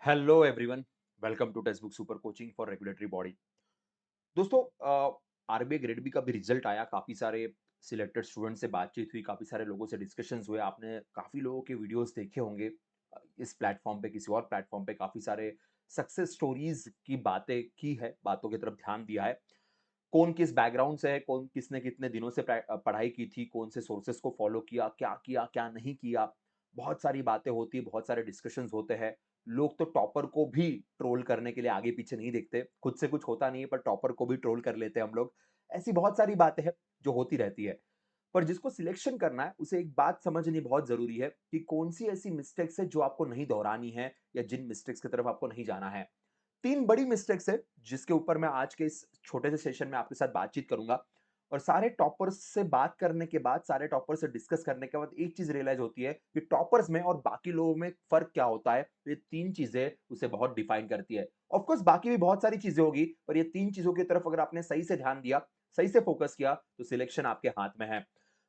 Hello everyone, welcome to text book super coaching for regulatory body. दोस्तों, RBI grade B का भी result आया। काफी सारे सिलेक्टेड स्टूडेंट से बातचीत हुई, काफी सारे लोगों से डिस्कशंस हुए। आपने काफी लोगों के वीडियोस देखे होंगे। इस प्लेटफॉर्म पे, किसी और प्लेटफॉर्म पे काफी सारे सक्सेस स्टोरीज की बातें की है, बातों की तरफ ध्यान दिया है। कौन किस बैकग्राउंड से है, कौन किसने कितने दिनों से पढ़ाई की थी, कौन से सोर्सेस को फॉलो किया क्या नहीं किया। बहुत सारी बातें होती है, बहुत सारे डिस्कशंस होते हैं। लोग तो टॉपर को भी ट्रोल करने के लिए आगे पीछे नहीं देखते। खुद से कुछ होता नहीं है, पर टॉपर को भी ट्रोल कर लेते हैं हम लोग। ऐसी बहुत सारी बातें हैं जो होती रहती है। पर जिसको सिलेक्शन करना है, उसे एक बात समझनी बहुत जरूरी है कि कौन सी ऐसी मिस्टेक्स है जो आपको नहीं दोहरानी है, या जिन मिस्टेक्स की तरफ आपको नहीं जाना है। 3 बड़ी मिस्टेक्स है जिसके ऊपर मैं आज के इस छोटे से सेशन में आपके साथ बातचीत करूंगा। और सारे टॉपर्स से बात करने के बाद, सारे टॉपर्स से डिस्कस करने के बाद एक चीज रियलाइज होती है कि टॉपर्स में और बाकी लोगों में फर्क क्या होता है। तो ये 3 चीजें उसे बहुत डिफाइन करती है। ऑफ कोर्स बाकी भी बहुत सारी चीजें होगी, पर ये 3 चीजों की तरफ अगर आपने सही से ध्यान दिया, सही से फोकस किया, तो सिलेक्शन आपके हाथ में है।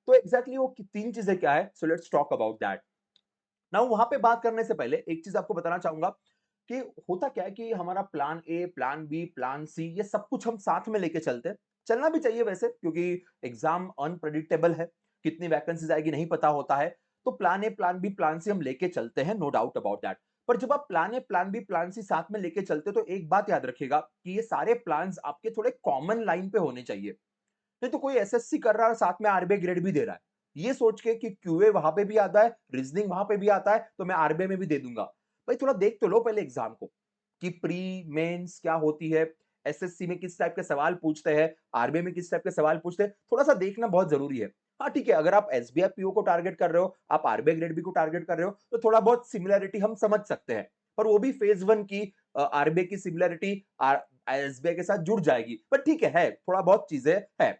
तो एग्जैक्टली वो 3 चीजें क्या है, so let's talk about that. Now वहां पे बात करने से पहले एक चीज आपको बताना चाहूंगा कि होता क्या है कि हमारा plan A, plan B, plan C, ये सब कुछ हम साथ में लेके चलते हैं। चलना भी चाहिए वैसे, क्योंकि एग्जाम अनप्रेडिक्टेबल है। कितनी वैकेंसीज आएगी नहीं पता होता है। तो plan A, plan B, plan C हम लेके चलते हैं, नो डाउट अबाउट दैट। पर जब आप plan A, plan B, plan C साथ में लेके चलते हो, तो एक बात याद रखिएगा कि ये सारे प्लान्स आपके थोड़े कॉमन लाइन पे होने चाहिए। नहीं तो कोई एसएससी कर रहा है और साथ में आरबीआई ग्रेड भी दे रहा है, ये सोच के कि क्यूए वहां पे भी आता है, रीजनिंग वहां पे भी आता है, तो मैं आरबीआई में भी दे दूंगा। भाई थोड़ा देख तो लो पहले एग्जाम को, कि प्री मेंस क्या होती है, एसएससी में किस टाइप के सवाल पूछते हैं, आरबीआई में किस टाइप के सवाल पूछते हैं, थोड़ा सा देखना बहुत जरूरी है। हाँ ठीक है, अगर आप एसबीआई पीओ को टारगेट कर रहे हो, आप आरबीआई ग्रेड बी को टारगेट कर रहे हो, तो थोड़ा बहुत सिमिलरिटी हम समझ सकते हैं। पर वो भी फेज वन की आरबीआई की सिमिलरिटी एसबीआई के साथ जुड़ जाएगी। पर ठीक है थोड़ा बहुत चीजें है।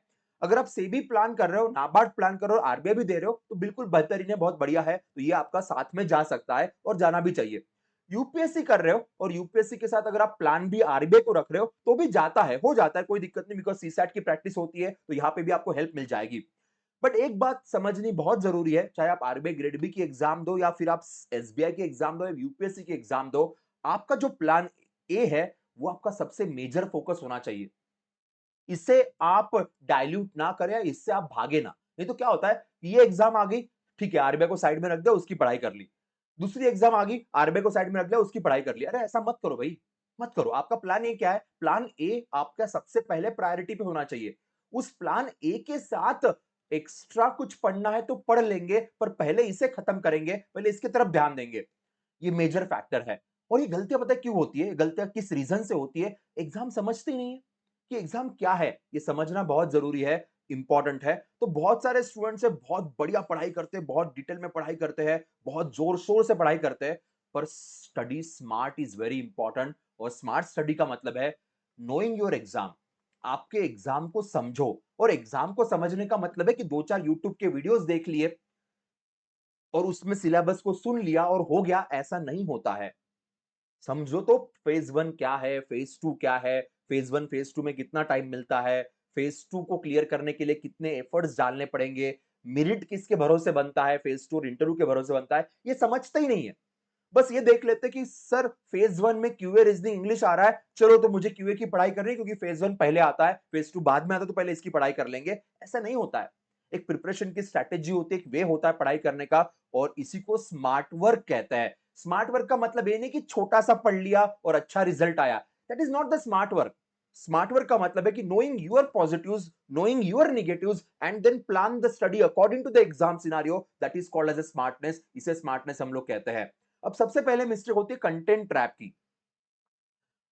अगर आप सेबी प्लान कर रहे हो, नाबार्ड प्लान कर रहे हो, आरबीआई भी दे रहे हो, तो बिल्कुल बेहतरीन है, बहुत बढ़िया है। तो ये आपका साथ में जा सकता है और जाना भी चाहिए। यूपीएससी कर रहे हो और यूपीएससी के साथ अगर आप प्लान भी आरबीआई को रख रहे हो, तो भी जाता है, हो जाता है, कोई दिक्कत नहीं, बिकॉज सीसैट की प्रैक्टिस होती है, तो यहां पे भी आपको हेल्प मिल जाएगी। बट एक बात समझनी बहुत जरूरी है, चाहे आप आरबीआई ग्रेड बी की एग्जाम दो, या फिर आप एसबीआई की एग्जाम दो, या यूपीएससी की एग्जाम दो, आपका जो प्लान ए है, वो आपका सबसे मेजर फोकस होना चाहिए। इससे आप डाइल्यूट ना करें, इससे आप भागे ना। नहीं तो क्या होता है, ये एग्जाम आ गई, ठीक है, आरबीआई को साइड में रख दिया, उसकी पढ़ाई कर ली। दूसरी एग्जाम आ गई, आरबीआई को साइड में रख दिया, उसकी पढ़ाई कर ली। अरे ऐसा मत करो भाई, मत करो। आपका प्लान ए क्या है? प्लान ए आपका सबसे पहले प्रायोरिटी पे होना चाहिए। उस प्लान ए के साथ एक्स्ट्रा कुछ पढ़ना है तो पढ़ लेंगे, पर पहले इसे खत्म करेंगे, पहले इसकी तरफ ध्यान देंगे। ये मेजर फैक्टर है। और ये गलतियां पता है क्यों होती है, गलतियां किस रीजन से होती है? एग्जाम समझते ही नहीं है कि एग्जाम क्या है। ये समझना बहुत जरूरी है, इंपॉर्टेंट है। तो बहुत सारे स्टूडेंट्स है, बहुत बढ़िया पढ़ाई करते हैं, बहुत डिटेल में पढ़ाई करते हैं, बहुत जोर शोर से पढ़ाई करते हैं। पर study smart is very important. और स्मार्ट स्टडी का मतलब है नोइंग योर एग्जाम। आपके एग्जाम को समझो। और एग्जाम को समझने का मतलब है कि दो चार यूट्यूब के वीडियोस देख लिए और उसमें सिलेबस को सुन लिया और हो गया, ऐसा नहीं होता है। समझो तो, फेज वन क्या है, फेज टू क्या है, फेज वन फेज टू में कितना टाइम मिलता है, फेज टू को क्लियर करने के लिए कितने एफर्ट्स डालने पड़ेंगे, मेरिट किसके भरोसे बनता है, फेज टू और इंटरव्यू के भरोसे बनता है, ये समझते ही नहीं है। बस ये देख लेते कि सर फेज वन में क्यूए रीजनिंग इंग्लिश आ रहा है, चलो तो मुझे क्यूए की पढ़ाई करनी है, क्योंकि फेज वन पहले आता है, फेज टू बाद में आता है, तो पहले इसकी पढ़ाई कर लेंगे। ऐसा नहीं होता है। एक प्रिपरेशन की स्ट्रैटेजी होती है, एक वे होता है पढ़ाई करने का। और इसी को स्मार्ट वर्क कहते हैं। स्मार्ट वर्क का मतलब ये नहीं कि छोटा सा पढ़ लिया और अच्छा रिजल्ट आया। That is not the smart work. Smart work का मतलब है कि knowing your positives, knowing your negatives, and then plan the study according to the exam scenario. That is called as a smartness. इसे smartness हम लोग कहते हैं। अब सबसे पहले मिस्टेक होती है कंटेंट ट्रैप की।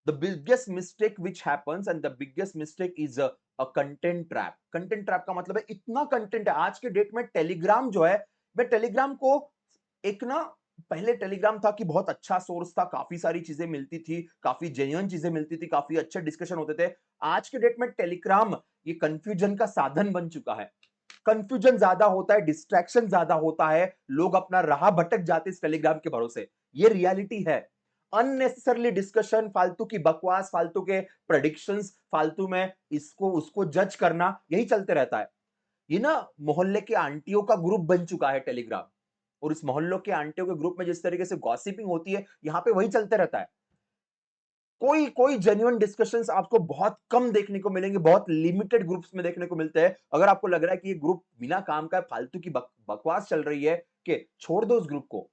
The biggest mistake which happens and the biggest mistake is a content trap. Content trap का मतलब है इतना कंटेंट है आज के डेट में। टेलीग्राम जो है, मैं टेलीग्राम को एक ना, पहले टेलीग्राम था कि बहुत अच्छा सोर्स था, काफी सारी चीजें मिलती थी, काफी जेन्युइन चीजें मिलती थी, काफी अच्छे डिस्कशन होते थे। आज के डेट में टेलीग्राम ये कंफ्यूजन का साधन बन चुका है। कंफ्यूजन ज्यादा होता है, डिस्ट्रैक्शन ज्यादा होता है, लोग अपना राह भटक जाते इस टेलीग्राम के भरोसे। ये रियलिटी है। अननेसेसरली डिस्कशन, फालतू की बकवास, फालतू के प्रेडिक्शंस, फालतू में इसको उसको जज करना, यही चलते रहता है। ये ना मोहल्ले के आंटियों का ग्रुप बन चुका है टेलीग्राम। और इस मोहल्लों के आंटियों के ग्रुप में जिस तरीके से गॉसिपिंग होती है, यहाँ पे वही चलते रहता है। कोई कोई जेन्युइन डिस्कशंस आपको बहुत कम देखने को मिलेंगे, बहुत लिमिटेड ग्रुप्स में देखने को मिलते हैं। अगर आपको लग रहा है कि ये ग्रुप बिना काम का फालतू की बकवास चल रही है, कि छोड़ दो उस ग्रुप को।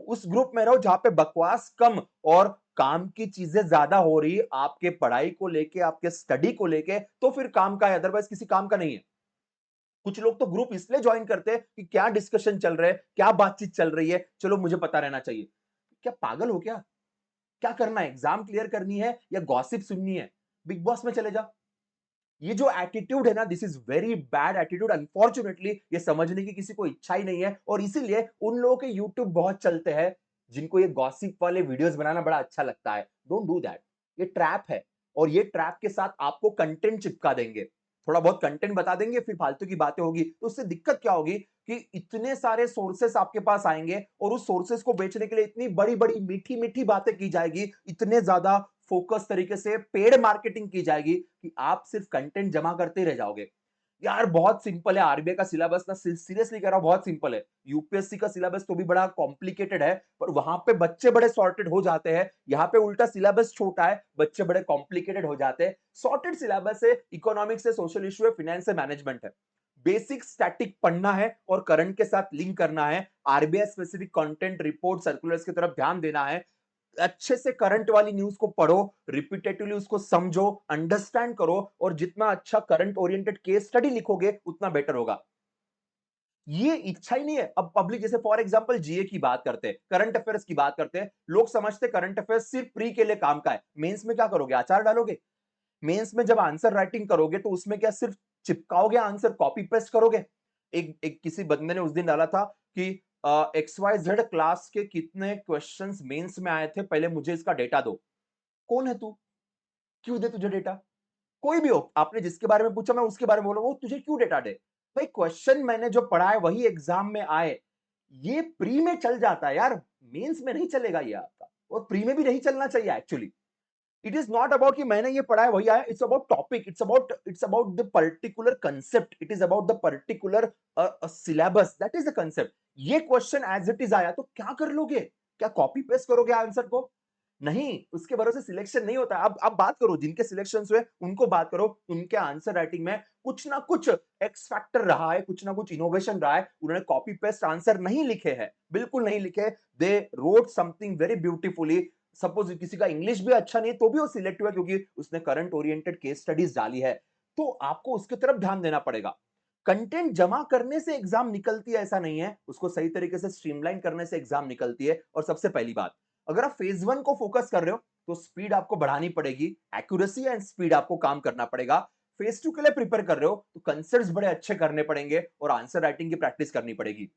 उस ग्रुप में रहो जहाँ पे बकवास कम और काम की चीजें ज्यादा हो रही है, आपके पढ़ाई को लेके, आपके स्टडी को लेके, तो फिर काम का है, अदरवाइज किसी काम का नहीं है। कुछ लोग तो ग्रुप इसलिए ज्वाइन करते हैं कि क्या डिस्कशन चल रहा है, क्या बातचीत चल रही है, चलो मुझे पता रहना चाहिए। क्या पागल हो क्या? क्या करना है? एग्जाम क्लियर करनी है या गॉसिप सुननी है? बिग बॉस में चले जा। ये जो एटीट्यूड है ना, this is very bad attitude. Unfortunately ये समझने की किसी को इच्छा ही नहीं है, और इसीलिए उन लोगों के यूट्यूब बहुत चलते हैं जिनको ये गॉसिप वाले वीडियोस बनाना बड़ा अच्छा लगता है। Don't do that. ये ट्रैप है, और ये ट्रैप के साथ आपको कंटेंट चिपका देंगे। थोड़ा बहुत कंटेंट बता देंगे, फिर फालतू की बातें होगी, तो उससे दिक्कत क्या होगी कि इतने सारे सोर्सेस आपके पास आएंगे, और उस सोर्सेस को बेचने के लिए इतनी बड़ी बड़ी मीठी मीठी बातें की जाएगी, इतने ज्यादा फोकस तरीके से पेड मार्केटिंग की जाएगी कि आप सिर्फ कंटेंट जमा करते ही रह जाओगे। यार बहुत सिंपल है आरबीआई का सिलेबस ना, सीरियसली कह रहा हूं, बहुत सिंपल है। यूपीएससी का सिलेबस तो भी बड़ा कॉम्प्लिकेटेड है, पर वहां पे बच्चे बड़े सॉर्टेड हो जाते हैं। यहाँ पे उल्टा सिलेबस छोटा है, बच्चे बड़े कॉम्प्लिकेटेड हो जाते हैं। सॉर्टेड सिलेबस है, इकोनॉमिक्स है, सोशल इशू है, फिनेंस है, मैनेजमेंट है। बेसिक स्टैटिक पढ़ना है और करंट के साथ लिंक करना है। RBI specific content, report, circulars की तरफ ध्यान देना है। अच्छे से करंट वाली न्यूज को पढ़ो, रिपीटेटिवली उसको समझो, अंडरस्टैंड करो, और जितना अच्छा करंट ओरिएंटेड केस स्टडी लिखोगे उतना बेटर होगा। ये इच्छा ही नहीं है। अब पब्लिक, जैसे फॉर एग्जांपल जीए की बात करते हैं, करंट अफेयर्स की बात करते हैं, लोग समझते करंट अफेयर्स सिर्फ प्री के लिए काम का है। मेंस में क्या करोगे? अचार डालोगे? मेंस में जब आंसर राइटिंग करोगे तो उसमें क्या सिर्फ चिपकाओगे आंसर, कॉपी पेस्ट करोगे? एक किसी बंदे ने उस दिन डाला था कि एक्स वाई जेड क्लास के कितने क्वेश्चंस मेंस में आए थे, पहले मुझे इसका डेटा दो। कौन है तू? क्यों दे तुझे डेटा? कोई भी हो, आपने जिसके बारे में पूछा मैं उसके बारे में बोल रहा हूं, वो तुझे क्यों डेटा दे? भाई क्वेश्चन मैंने जो पढ़ा है वही एग्जाम में आए। ये प्री में चल जाता है यार, मेंस में नहीं चलेगा ये आपका, और प्री में भी नहीं चलना चाहिए actually. It is not about कि मैंने ये पढ़ा है वही आया, it's about topic, it's about the particular concept, it is about the particular syllabus, that is the concept. ये क्वेश्चन एज इट इज आया तो क्या कर लोगे? क्या कॉपी पेस्ट करोगे आंसर को? नहीं, उसके भरोसे सिलेक्शन नहीं होता। अब बात करो जिनके सिलेक्शंस हुए, उनको बात करो, उनके आंसर राइटिंग में कुछ ना कुछ एक्स फैक्टर रहा है, कुछ ना कुछ इनोवेशन रहा है। उन्होंने कॉपी पेस्ट आंसर नहीं लिखे हैं, बिल्कुल नहीं लिखे। They wrote something very beautifully. Suppose किसी का इंग्लिश भी अच्छा नहीं है तो भी वो सिलेक्ट हुआ क्योंकि उसने करंट ओरिएंटेड केस स्टडीज डाली है। तो आपको उसकी तरफ ध्यान देना पड़ेगा। कंटेंट जमा करने से एग्जाम निकलती है ऐसा नहीं है, उसको सही तरीके से स्ट्रीमलाइन करने से एग्जाम निकलती है। और सबसे पहली बात, अगर आप फेज 1 को फोकस कर रहे हो तो स्पीड आपको बढ़ानी पड़ेगी, एक्यूरेसी एंड स्पीड आपको काम करना पड़ेगा। फेज 2 के लिए प्रिपेयर कर रहे हो तो कंसेप्ट्स बड़े अच्छे करने पड़ेंगे और आंसर राइटिंग की प्रैक्टिस करनी पड़ेगी।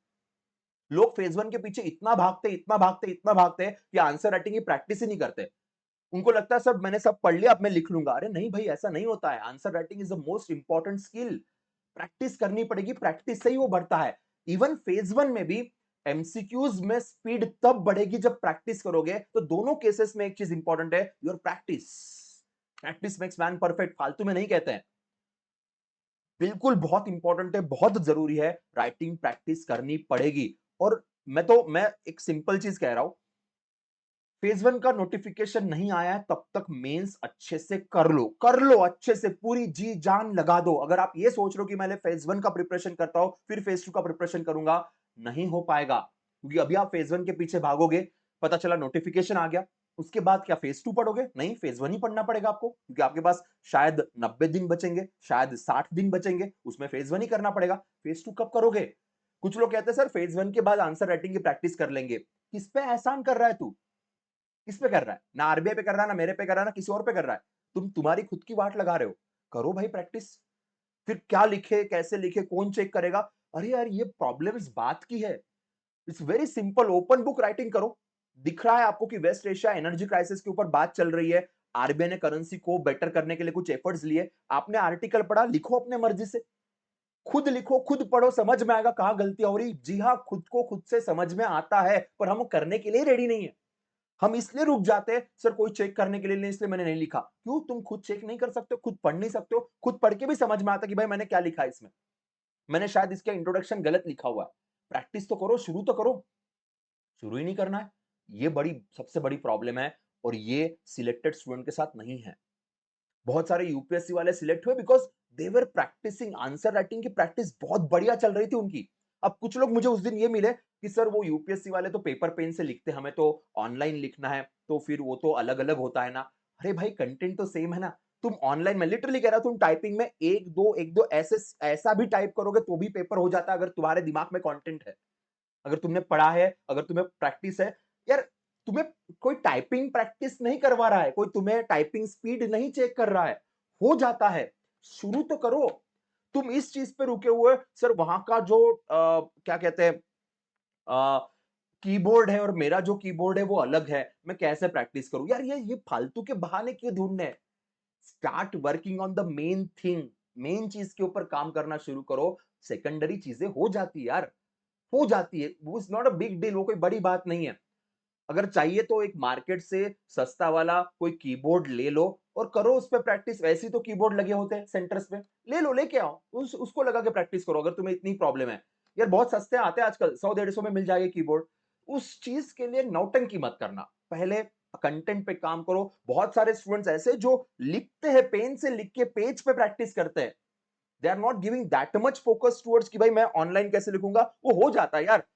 लोग फेज 1 के पीछे इतना भागते, इतना भागते, इतना भागते कि आंसर राइटिंग की प्रैक्टिस ही नहीं करते। उनको लगता है सब मैंने सब पढ़ लिया, अब मैं लिख लूंगा। अरे नहीं भाई, ऐसा नहीं होता है। Answer writing is the most important skill. Practice करनी पड़ेगी, प्रैक्टिस से ही वो बढ़ता है। इवन फेज 1 में भी एमसीक्यूज में स्पीड तब बढ़ेगी जब प्रैक्टिस करोगे। तो दोनों केसेस में एक चीज इंपॉर्टेंट है, your practice. Practice makes man perfect, फालतू में नहीं कहते हैं। बिल्कुल बहुत इंपॉर्टेंट है, बहुत जरूरी है, राइटिंग प्रैक्टिस करनी पड़ेगी। और मैं एक सिंपल चीज कह रहा हूं, फेज 1 का नोटिफिकेशन नहीं आया है तब तक मेंस अच्छे से कर लो अच्छे से, पूरी जी जान लगा दो। अगर आप ये सोच रहे हो कि मैंने फेज 1 का प्रिपरेशन करता हूं फिर फेज 2 का प्रिपरेशन करूंगा, नहीं हो पाएगा। क्योंकि अभी आप फेज 1 के पीछे भागोगे, पता चला नोटिफिकेशन आ गया, उसके बाद क्या फेज 2 पढ़ोगे? नहीं, फेज 1 ही पढ़ना पड़ेगा आपको, क्योंकि आपके पास शायद 90 दिन बचेंगे, शायद 60 दिन बचेंगे, उसमें फेज 1 ही करना पड़ेगा। फेज 2 कब करोगे? कुछ लोग कहते हैं सर फेज 1 के बाद आंसर राइटिंग की प्रैक्टिस कर लेंगे। किस पे एहसान कर रहा है तू? किस पे कर रहा है? ना आरबीआई पे कर रहा है, ना मेरे पे कर रहा है, ना किसी और पे कर रहा है। तुम्हारी खुद की वाट लगा रहे हो। करो भाई प्रैक्टिस। फिर क्या लिखे, कैसे लिखे, कौन चेक करेगा? अरे यार ये प्रॉब्लम इस बात की है। It's very simple, open book writing करो। दिख रहा है आपको कि वेस्ट एशिया एनर्जी क्राइसिस के ऊपर बात चल रही है, आरबीआई ने करेंसी को बेटर करने के लिए कुछ एफर्ट्स लिए। आपने आर्टिकल पढ़ा, लिखो अपने मर्जी से। खुद लिखो, खुद पढ़ो, समझ में आएगा कहां गलतियां हो रही। जी हाँ, खुद को खुद से समझ में आता है, पर हम करने के लिए रेडी नहीं है। हम इसलिए रुक जाते हैं, सर कोई चेक करने के लिए नहीं, इसलिए मैंने नहीं लिखा। क्यों? तुम खुद चेक नहीं कर सकते हो, खुद पढ़ नहीं सकते हो? खुद पढ़ के भी समझ में आता कि भाई मैंने क्या लिखा है इसमें, मैंने शायद इसका इंट्रोडक्शन गलत लिखा हुआ है। प्रैक्टिस तो करो, शुरू तो करो। शुरू ही नहीं करना है। ये बड़ी सबसे बड़ी प्रॉब्लम है और ये सिलेक्टेड स्टूडेंट के साथ नहीं है। बहुत सारे यूपीएससी वाले सिलेक्ट हुए because they were practising answer writing की प्रैक्टिस बहुत बढ़िया चल रही थी उनकी। अब कुछ लोग मुझे उस दिन ये मिले कि सर वो यूपीएससी वाले तो पेपर पेन से लिखते हैं, हमें तो ऑनलाइन लिखना है, तो फिर वो तो अलग-अलग होता है ना। अरे भाई कंटेंट तो सेम है ना। तुम ऑनलाइन मैं लिटरली कह रहा हूँ तुम टाइपिंग में 1-2 ऐसे ऐसा भी टाइप करोगे तो भी पेपर हो जाता है अगर तुम्हारे दिमाग में कंटेंट है। अगर तुमने पढ़ा है, अगर तुम्हें प्रैक्टिस है, यार तुम्हें कोई टाइपिंग प्रैक्टिस नहीं करवा रहा है, कोई तुम्हें टाइपिंग स्पीड नहीं चेक कर रहा है, हो जाता है। शुरू तो करो। तुम इस चीज़ पे रुके हुए सर वहाँ का जो क्या कहते हैं अ, कीबोर्ड है और मेरा जो कीबोर्ड है वो अलग है, मैं कैसे प्रैक्टिस करूँ? यार ये फालतू के बहाने क्यों ढूँढने हैं? Start working on the main thing, main चीज़ के ऊपर काम करना शुरू करो, सेकेंडरी चीज़ें हो जाती है यार। हो जाती है। वो is not a big deal वो कोई बड़ी बात नहीं है। अगर चाहिए तो एक मार्केट से सस्ता वाला कोई कीबोर्ड ले लो और करो उस पे प्रैक्टिस। वैसे ही तो कीबोर्ड लगे होते हैं सेंटर्स पे। ले लो, लेके आओ। उसको लगा के प्रैक्टिस करो अगर तुम्हें इतनी प्रॉब्लम है। यार बहुत सस्ते आते हैं आजकल 100 150 में मिल जाएगा कीबोर्ड। उस चीज़ के लिए नौटंकी मत करना। पहले कंटेंट पे काम करो। बहुत सारे स्टूडेंट्स ऐसे जो लिखते हैं पेन से लिख के पेज पे प्रैक्टिस करते हैं। They are not giving that much focus towards कि भाई मैं ऑनलाइन कैसे लिखूंगा। वो हो जाता है यार।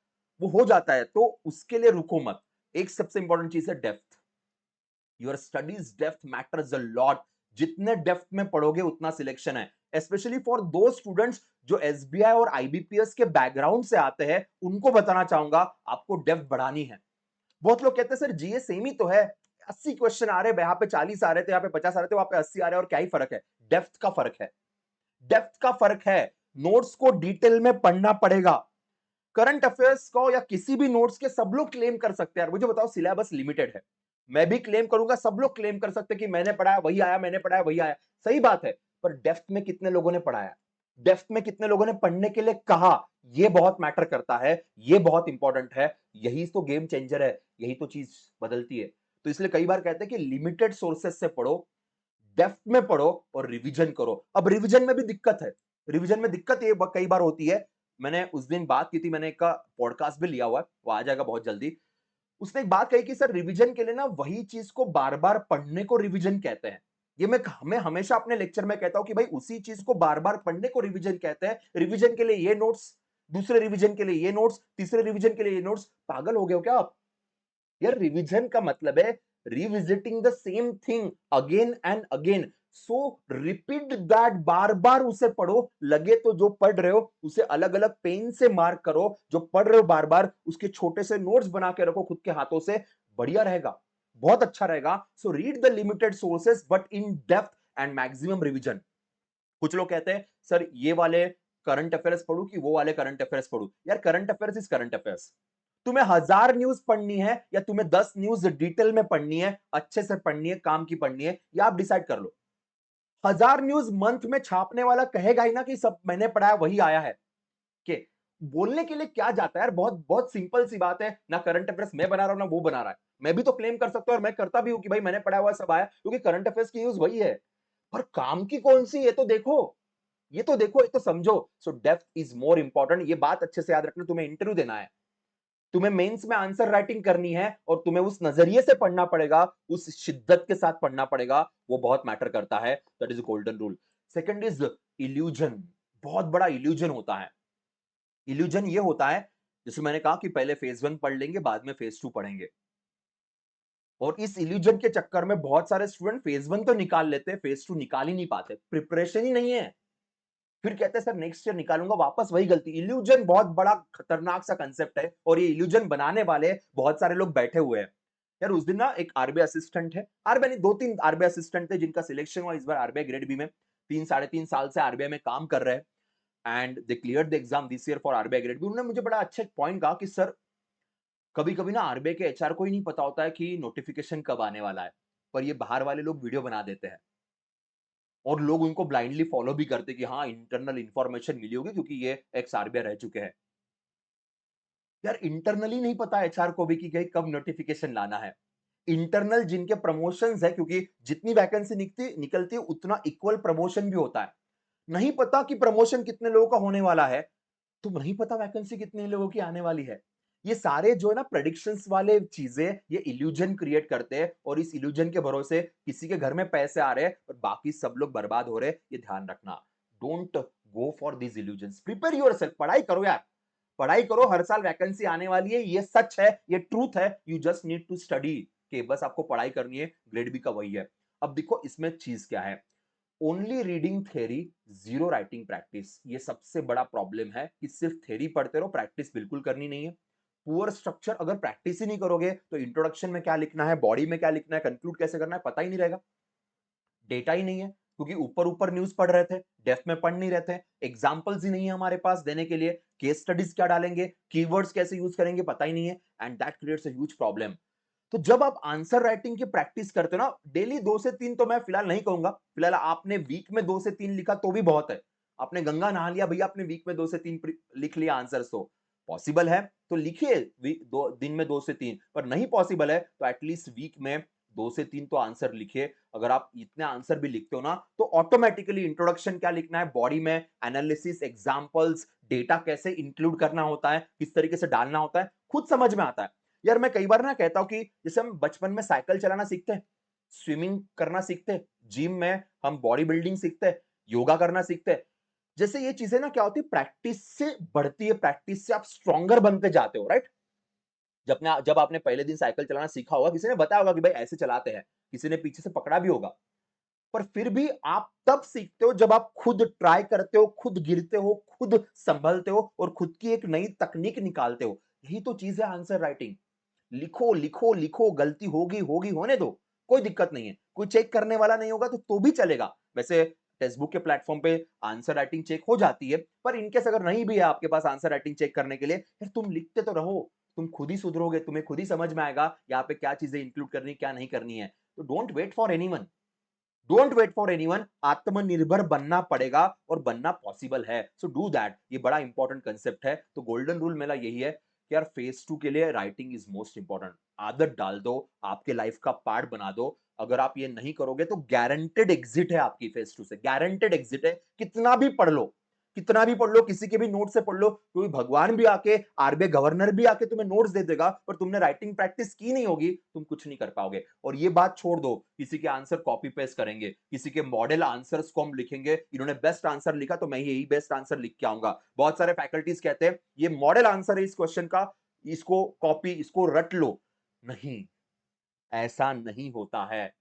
वो हो जाता है तो उसके लिए रुको मत। एक सबसे इंपॉर्टेंट चीज है depth. Your studies depth matters a lot. जितने डेप्थ में पढ़ोगे उतना सिलेक्शन है, स्पेशली फॉर दो स्टूडेंट्स जो एसबीआई और आईबीपीएस के बैकग्राउंड से आते हैं। उनको बताना चाहूंगा आपको डेप्थ बढ़ानी है। बहुत लोग कहते हैं सर जीए सेम ही तो है, 80 क्वेश्चन आ रहे हैं, यहाँ पे 40 आ रहे थे, यहाँ पे 50 आ रहे थे, वहां पे 80 आ रहे हैं, और क्या ही फर्क है? डेप्थ का फर्क है। डेप्थ का फर्क है। नोट्स को डिटेल में पढ़ना पड़ेगा। करंट अफेयर्स को या किसी भी नोट्स के सब लोग क्लेम कर सकते हैं यार। मुझे बताओ सिलेबस लिमिटेड है, मैं भी क्लेम करूंगा, सब लोग क्लेम कर सकते हैं कि मैंने पढ़ाया वही आया, मैंने पढ़ाया वही आया। सही बात है। पर डेप्थ में कितने लोगों ने पढ़ाया, डेप्थ में कितने लोगों ने पढ़ने के लिए कहा, यह बहुत मैटर करता है। यह बहुत इंपॉर्टेंट है। यही तो गेम चेंजर है। यही तो चीज बदलती है। तो इसलिए कई बार कहते हैं कि लिमिटेड सोर्सेस से पढ़ो, डेप्थ में पढ़ो और रिवीजन करो। अब रिवीजन में भी दिक्कत है। रिवीजन में दिक्कत ये कई बार होती है। मैंने उस दिन बात की थी, मैंने एक का पॉडकास्ट भी लिया हुआ है, वो आ जाएगा बहुत जल्दी। उसने एक बात कही कि सर रिवीजन के लिए ना वही चीज को बार-बार पढ़ने को रिवीजन कहते हैं। ये मैं हमेशा अपने लेक्चर में कहता हूं कि भाई उसी चीज को बार-बार पढ़ने को रिवीजन कहते हैं। रिवीजन के लिए ये नोट्स, दूसरे रिवीजन के लिए ये नोट्स, तीसरे रिवीजन के लिए ये नोट्स। पागल हो गए हो क्या आप? यार रिवीजन का मतलब है revisiting the same thing again and again. So repeat that, बार बार उसे पढ़ो। लगे तो जो पढ़ रहे हो उसे अलग अलग पेन से मार्क करो। जो पढ़ रहे हो बार बार उसके छोटे से नोट्स बना के रखो खुद के हाथों से। बढ़िया रहेगा, बहुत अच्छा रहेगा। So read the limited sources but in depth and maximum revision. कुछ लोग कहते हैं सर ये वाले करंट अफेयर्स पढ़ू कि वो वाले करंट अफेयर्स पढ़ू। यार current affairs is current affairs. तुम्हें 1000 न्यूज पढ़नी है या तुम्हें 10 न्यूज डिटेल में पढ़नी है, अच्छे से पढ़नी है, काम की पढ़नी है, या आप डिसाइड कर लो। 1000 न्यूज मंथ में छापने वाला कहेगा ही ना कि सब मैंने पढ़ा है वही आया है। के बोलने के लिए क्या जाता है यार? बहुत बहुत सिंपल सी बात है। ना करंट अफेयर्स मैं बना रहा हूं ना वो बना रहा है। मैं भी तो क्लेम कर सकता हूं और मैं करता भी हूं कि भाई मैंने पढ़ा हुआ सब आया, क्योंकि करंट अफेयर्स की न्यूज वही है। पर काम की कौन सी, ये तो देखो। ये तो देखो, ये तो समझो। सो डेप्थ इज मोर इंपॉर्टेंट। ये बात अच्छे से याद रखना। तुम्हें इंटरव्यू देना है, तुम्हें मेंस में आंसर राइटिंग करनी है और तुम्हें उस नजरिए से पढ़ना पड़ेगा, उस शिद्दत के साथ पढ़ना पड़ेगा। वो बहुत मैटर करता है। That is golden rule. Second is illusion. बहुत बड़ा इल्यूजन होता है। इल्यूजन ये होता है, जैसे मैंने कहा कि पहले फेज 1 पढ़ लेंगे, बाद में फेज 2 पढ़ेंगे। और इस इल्यूजन के चक्कर में बहुत सारे स्टूडेंट फेज 1 तो निकाल लेते हैं, फेज 2 निकाल ही नहीं पाते। प्रिपरेशन ही नहीं है। फिर कहते हैं सर नेक्स्ट ईयर निकालूंगा, वापस वही गलती। इल्यूजन बहुत बड़ा खतरनाक सा कंसेप्ट है और ये इल्यूजन बनाने वाले बहुत सारे लोग बैठे हुए हैं। यार उस दिन ना एक आरबीआई असिस्टेंट है, आरबीआई नहीं, 2-3 आरबीआई असिस्टेंट थे जिनका सिलेक्शन हुआ इस बार आरबीआई ग्रेड बी में। 3 साढ़े 3 साल से आरबीआई में काम कर रहे हैं and they cleared the exam this year for RBI grade B. उन्होंने मुझे बड़ा अच्छा पॉइंट कहा कि सर कभी कभी ना आरबीआई के एचआर को ही नहीं पता होता है कि नोटिफिकेशन कब आने वाला है, पर ये बाहर वाले लोग वीडियो बना देते हैं और लोग उनको ब्लाइंडली फॉलो भी करते हैं कि हाँ इंटरनल इंफॉर्मेशन मिली होगी क्योंकि ये एक्स आरबीआई रह चुके हैं। यार इंटरनली नहीं पता एचआर को भी कि कहीं कब नोटिफिकेशन लाना है। इंटरनल जिनके प्रमोशंस है, क्योंकि जितनी वैकेंसी निकलती है उतना इक्वल प्रमोशन भी होता है। नहीं पता कि प्रमोशन कितने लोगों का होने वाला है। तो नहीं पता वैकेंसी कितने लोगों की आने वाली है। ये सारे जो है ना प्रेडिक्शंस वाले चीजें ये इल्यूजन क्रिएट करते हैं और इस इल्यूजन के भरोसे किसी के घर में पैसे आ रहे हैं और बाकी सब लोग बर्बाद हो रहे हैं। ये ध्यान रखना। Don't go for these illusions. Prepare yourself. पढ़ाई करो यार। पढ़ाई करो। हर साल वैकेंसी आने वाली है। ये सच है, ये ट्रूथ है। You just need to study. कि बस आपको पढ़ाई करनी है। ग्रेड बी का वही है। अब देखो इसमें चीज क्या है। Only reading theory, zero writing practice. ये सबसे बड़ा प्रॉब्लम है कि सिर्फ थ्योरी पढ़ते रहो, प्रैक्टिस बिल्कुल करनी नहीं है। Poor structure. अगर प्रैक्टिस ही नहीं करोगे तो इंट्रोडक्शन में क्या लिखना है, बॉडी में क्या लिखना है, कंक्लूड कैसे करना है, पता ही नहीं रहेगा। डेटा ही नहीं है क्योंकि ऊपर ऊपर न्यूज पढ़ रहे थे, डेप्थ में पढ़ नहीं रहे थे। एग्जांपल्स ही नहीं है हमारे पास देने के लिए। केस स्टडीज क्या डालेंगे, कीवर्ड्स कैसे यूज करेंगे, पता ही नहीं है। And that creates a huge problem. तो जब आप आंसर राइटिंग की प्रैक्टिस करते हो ना, डेली 2 से 3 तो मैं फिलहाल नहीं कहूंगा। फिलहाल आपने वीक में 2 से 3 लिखा तो भी बहुत है। आपने गंगा नहा लिया भैया, आपने वीक में 2 से 3 लिख लिया आंसर। तो पॉसिबल है तो लिखिए दिन में 2 से 3। पर नहीं पॉसिबल है तो एटलीस्ट वीक में 2 से 3 तो आंसर लिखिए। अगर आप इतने आंसर भी लिखते हो ना तो ऑटोमेटिकली इंट्रोडक्शन क्या लिखना है, बॉडी में एनालिसिस, एग्जांपल्स, डेटा कैसे इंक्लूड करना होता है, किस तरीके से डालना होता है, खुद समझ में आता है। यार मैं कई बार ना कहता हूं कि जैसे हम बचपन में साइकिल चलाना सीखते हैं, स्विमिंग करना सीखते हैं, जिम में हम बॉडी बिल्डिंग सीखते हैं, योगा करना सीखते हैं। जैसे ये चीजें ना क्या होती है, प्रैक्टिस से बढ़ती है, प्रैक्टिस से आप स्ट्रॉन्गर बनते जाते हो, राइट। जब आपने पहले दिन साइकिल चलाना सीखा होगा, किसी ने बताया होगा कि भाई ऐसे चलाते हैं, किसी ने पीछे से पकड़ा भी होगा। पर फिर भी आप तब सीखते हो जब आप खुद ट्राई करते हो, खुद गिरते हो, खुद संभलते हो और खुद की एक नई तकनीक निकालते हो। यही तो चीज है आंसर राइटिंग। लिखो, लिखो, लिखो, गलती होगी, होगी, होने दो। कोई दिक्कत नहीं है। कोई चेक करने वाला नहीं होगा तो भी चलेगा। वैसे टेक्स्ट बुक के प्लेटफ़ॉर्म पे आंसर राइटिंग चेक हो जाती है, पर इन केस अगर नहीं भी है आपके पास आंसर राइटिंग चेक करने के लिए, यार तुम लिखते तो रहो। तुम खुद ही सुधरोगे, तुम्हें खुद ही समझ में आएगा यहाँ पे क्या चीज़ें इंक्लूड करनी है, क्या नहीं करनी है। तो don't wait for anyone. Don't wait for anyone. आत्मनिर्भर बनना पड़ेगा और बनना पॉसिबल है। So do that. ये बड़ा इंपॉर्टेंट कांसेप्ट है। तो गोल्डन रूल मेरा यही है कि यार फेज 2 के लिए राइटिंग इज मोस्ट इंपॉर्टेंट। आदत डाल दो, आपके लाइफ का पार्ट बना दो। अगर आप ये नहीं करोगे तो गारंटेड एग्जिट है आपकी फेज 2 से। गारंटेड एग्जिट है। कितना भी पढ़ लो, कितना भी पढ़ लो, किसी के भी नोट से पढ़ लो, कोई भगवान भी आके, आरबीआई गवर्नर भी आके तुम्हें नोट्स दे देगा, पर तुमने राइटिंग प्रैक्टिस की नहीं होगी, तुम कुछ नहीं कर पाओगे। और ये बात छोड़ दो किसी के आंसर कॉपी पेस्ट करेंगे, किसी के मॉडल आंसर्स को हम लिखेंगे, इन्होंने बेस्ट आंसर लिखा तो मैं यही बेस्ट आंसर लिख के आऊंगा। बहुत सारे फैकल्टीज कहते हैं ये मॉडल आंसर है इस क्वेश्चन का, इसको कॉपी, इसको रट लो। नहीं, ऐसा नहीं होता है।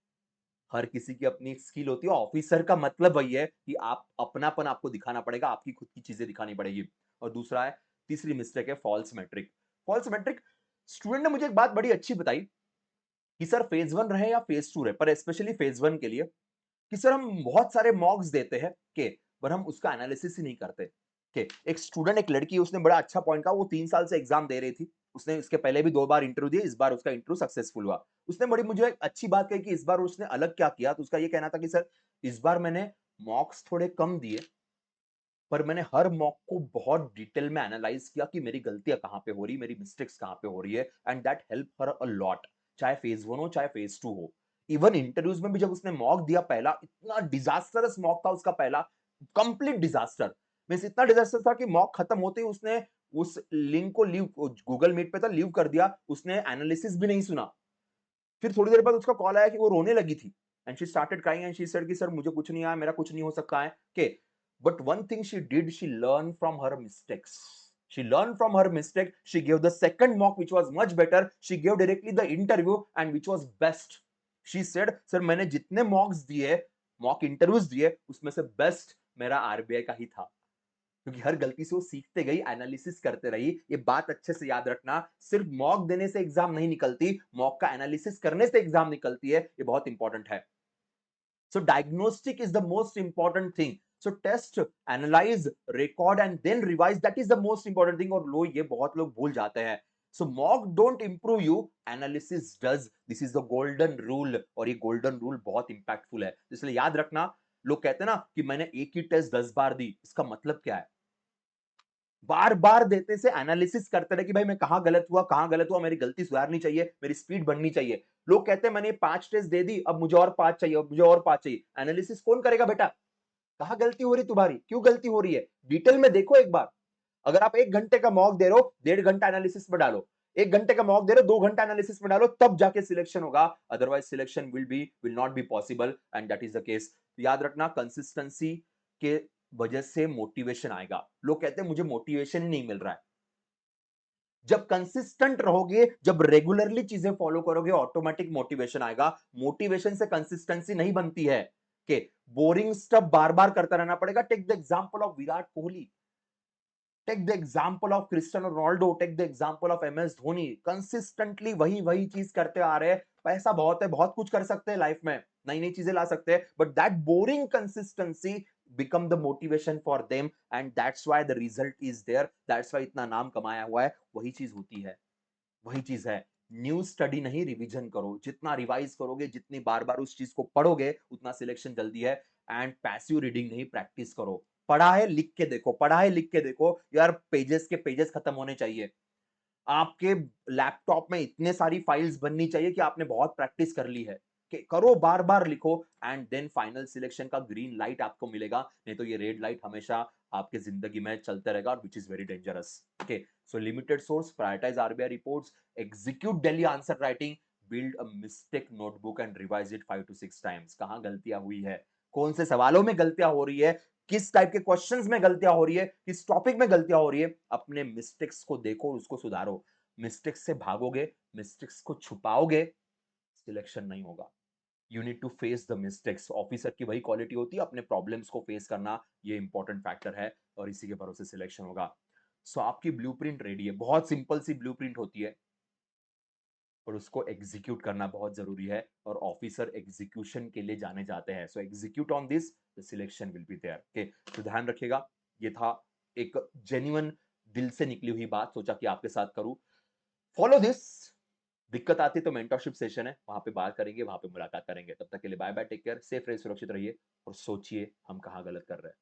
हर किसी की अपनी एक स्किल होती है। ऑफिसर का मतलब वही है कि आप अपनापन आपको दिखाना पड़ेगा, आपकी खुद की चीजें दिखानी पड़ेगी। और दूसरा है, तीसरी मिस्टेक है false metric. False metric, student ने मुझे एक बात बड़ी अच्छी बताई कि सर फेज 1 रहे या फेज 2 रहे, पर स्पेशली फेज 1 के लिए, कि सर हम बहुत सारे मॉक्स देते हैं के, पर हम उसका एनालिसिस ही नहीं करते। के एक स्टूडेंट, एक लड़की, उसने बड़ा अच्छा पॉइंट कहा। वो 3 साल से एग्जाम दे रही थी। उसने इसके पहले भी 2 बार इंटरव्यू दिए, इस बार उसका इंटरव्यू सक्सेसफुल हुआ। उसने बड़ी मुझे एक अच्छी बात कही कि इस बार उसने अलग क्या किया। तो उसका ये कहना था कि सर इस बार मैंने मॉक्स थोड़े कम दिए, पर मैंने हर मॉक को बहुत डिटेल में एनालाइज किया कि मेरी गलतियां कहां पे हो रही, मेरी मिस्टेक्स कहां पे हो रही है। And that help her a lot. चाहे फेज 1 हो चाहे फेज 2 हो। इवन इंटरव्यूज में भी जब उसने मॉक दिया पहला, इतना डिजास्टरस मॉक था उसका पहला। Complete disaster. मींस इतना डिजास्टर था कि मॉक खत्म होते ही उसने उस लिंक को लीव, गूगल मीट पे था, लीव कर दिया। उसने एनालिसिस भी नहीं सुना। फिर थोड़ी देर बाद उसका कॉल आया कि वो रोने लगी थी। And she started crying and she said कि सर मुझे कुछ नहीं आया, मेरा कुछ नहीं हो सकता है के। But one thing she did, she learn from her mistakes. She learned from her mistake. She gave the second mock, which was much better. She gave directly the interview, and which was best. She said, "Sir, मैंने जितने mocks दिए, mock interviews दिए, उसमें से best मेरा RBI का ही था।" क्योंकि हर गलती से वो सीखते गई, एनालिसिस करते रही। ये बात अच्छे से याद रखना। सिर्फ मॉक देने से एग्जाम नहीं निकलती, मॉक का एनालिसिस करने से एग्जाम निकलती है। ये बहुत इंपॉर्टेंट है। So diagnostic is the most important thing. So test, analyze, record and then revise. That is the most important thing. और लोग ये बहुत लोग भूल जाते हैं। So mock don't improve you, analysis does. This is the golden rule. और ये golden rule बहुत impactful है। इसलिए याद रखना। लोग कहते हैं ना कि मैंने एक ही टेस्ट 10 बार दी, इसका मतलब क्या है? बार बार देते से एनालिसिस करते रहे कि भाई मैं कहां गलत हुआ, मेरी गलती सुधारनी चाहिए, मेरी स्पीड बढ़नी चाहिए। लोग कहते हैं मैंने 5 टेस्ट दे दी, अब मुझे और 5 चाहिए, अब मुझे और 5 चाहिए। एनालिसिस कौन करेगा बेटा? कहां गलती हो रही तुम्हारी, क्यों गलती हो रही है, डिटेल में देखो एक बार। अगर आप 1 घंटे का मॉक दे रहे हो, 1.5 घंटा एनालिसिस में डालो। 1 घंटे का मॉक दे रहे हो, 2 घंटा एनालिसिस में डालो, तब जाके सिलेक्शन होगा। Otherwise selection will not be possible and that is the case. याद रखना, कंसिस्टेंसी के वजह से मोटिवेशन आएगा। लोग कहते हैं मुझे मोटिवेशन ही नहीं मिल रहा है। जब कंसिस्टेंट रहोगे, जब रेगुलरली चीजें फॉलो करोगे, ऑटोमेटिक मोटिवेशन आएगा। मोटिवेशन से कंसिस्टेंसी नहीं बनती है कि बोरिंग स्टफ बार-बार करता रहना पड़ेगा। Take the example of Virat Kohli, take the example of Cristiano Ronaldo, take the example of MS Dhoni. Consistently वही चीज करते आ रहे हैं। पैसा बहुत है, बहुत कुछ कर सकते हैं लाइफ में, नई-नई चीजें ला सकते हैं, but that boring consistency become the motivation for them and that's why the result is there, that's why इतना नाम कमाया हुआ है। वही चीज होती है, वही चीज है। न्यू स्टडी नहीं, रिवीजन करो। जितना रिवाइज करोगे, जितनी बार बार उस चीज को पढ़ोगे, उतना सिलेक्शन जल्दी है। एंड पैसिव रीडिंग नहीं, प्रैक्टिस करो। पढ़ा है लिख के देखो, पढ़ा है लिख के देखो यार, पेजेस के पेजेस खत्म होने चाहिए। आपके लैपटॉप में इतने सारी फाइल्स बननी चाहिए कि आपने बहुत प्रैक्टिस कर ली है। कि करो, बार बार लिखो एंड देन फाइनल सिलेक्शन का ग्रीन लाइट आपको मिलेगा। नहीं तो ये रेड लाइट हमेशा आपके जिंदगी में चलते रहेगा, which is very dangerous. Okay, so limited source, prioritize RBI reports, execute daily answer writing, build a mistake notebook and revise it 5 to 6 times. कहां गलतियां हुई है, कौन से सवालों में गलतियां हो रही है, किस टाइप के क्वेश्चंस में गलतियां हो रही है, किस टॉपिक में गलतियां हो रही है, अपने मिस्टेक्स को देखो, उसको सुधारो। मिस्टेक्स से भागोगे, मिस्टेक्स को छुपाओगे, सिलेक्शन नहीं होगा। You need to face the mistakes. Officer की वही क्वालिटी होती है, अपने प्रॉब्लम्स को फेस करना, ये इंपॉर्टेंट फैक्टर है और इसी के भरोसे सिलेक्शन होगा। सो आपकी ब्लूप्रिंट रेडी है, बहुत सिंपल सी ब्लूप्रिंट होती है, और उसको एग्जीक्यूट करना बहुत जरूरी है, और ऑफिसर एग्जीक्यूशन के लिए जाने जाते हैं। So execute on this, the selection will be there. Okay, तो ध्यान रखिएगा। ये था एक जेन्युइन दिल से निकली हुई बात, सोचा कि आपके साथ करूं। Follow this. दिक्कत आती तो मेंटरशिप सेशन है, वहां पे बात करेंगे, वहां पे मुलाकात करेंगे। तब तक के लिए bye bye, take care, safe रहिए, सुरक्षित रहिए और सोचिए हम कहां गलत कर रहे हैं।